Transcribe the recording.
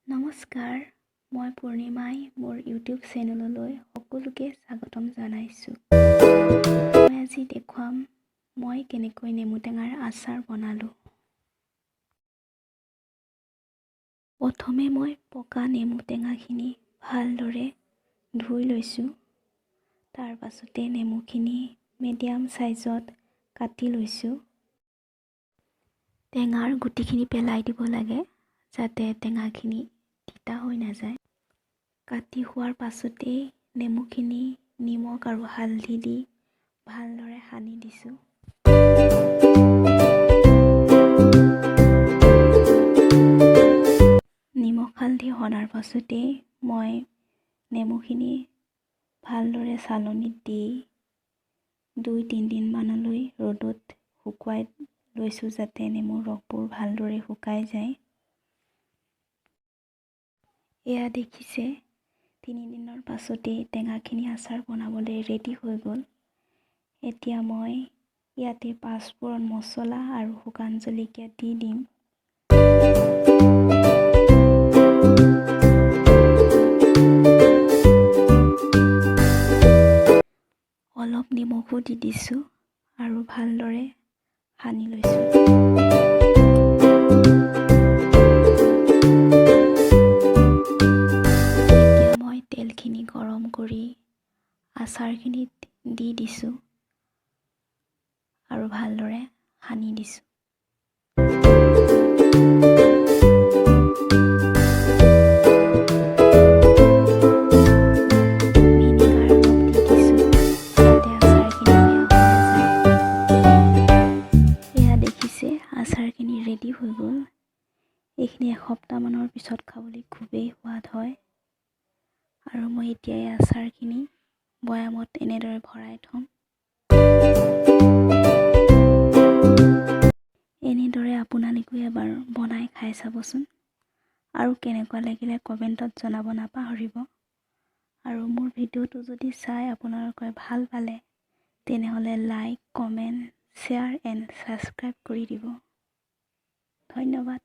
নমস্কাৰ, মই পূৰ্ণিমাই মোৰ ইউটিউব চেনেললৈ সকলোকে স্বাগতম জনাইছোঁ। মই আজি দেখুৱাম মই কেনেকৈ নেমু টেঙাৰ আচাৰ বনালোঁ। প্ৰথমে মই পকা নেমু টেঙাখিনি ভালদৰে ধুই লৈছোঁ। তাৰ পাছতে নেমুখিনি মিডিয়াম চাইজত কাটি লৈছোঁ। টেঙাৰ গুটিখিনি পেলাই দিব লাগে যাতে টেঙাখিনি তিতা হৈ নাযায়। কাটি হোৱাৰ পাছতেই নেমুখিনি নিমখ আৰু হালধি দি ভালদৰে সানি দিছোঁ। নিমখ হালধি সনাৰ পাছতেই মই নেমুখিনি ভালদৰে চালনীত দি 2-3 দিনমানলৈ ৰ'দত শুকুৱাই লৈছোঁ যাতে নেমুৰ ৰসবোৰ ভালদৰে শুকাই যায়। এয়া দেখিছে 3 দিনৰ পাছতেই টেঙাখিনি আচাৰ বনাবলৈ ৰেডি হৈ গ'ল। এতিয়া মই ইয়াতে 5 ফোৰণ মছলা আৰু শুকান জলকীয়া দি দিম। অলপ নিমখো দি দিছোঁ আৰু ভালদৰে সানি লৈছোঁ। এতিয়া মই তেলখিনি গৰম কৰি আচাৰখিনিত দি দিছোঁ আৰু ভালদৰে সানি দিছোঁ। আচাৰখিনি ৰেডি হৈ গ'ল। এইখিনি এসপ্তাহমানৰ পিছত খাবলৈ খুবেই সোৱাদ হয়। আৰু মই এতিয়া এই আচাৰখিনি বৈয়ামত এনেদৰে ভৰাই থ'ম। এনেদৰে আপোনালোকেও এবাৰ বনাই খাই চাবচোন। আৰু কেনেকুৱা লাগিলে কমেণ্টত জনাব নাপাহৰিব। আৰু মোৰ ভিডিঅ'টো যদি চাই আপোনালোকে ভাল পালে তেনেহ'লে like, comment, share and subscribe কৰি দিব। ধন্যবাদ।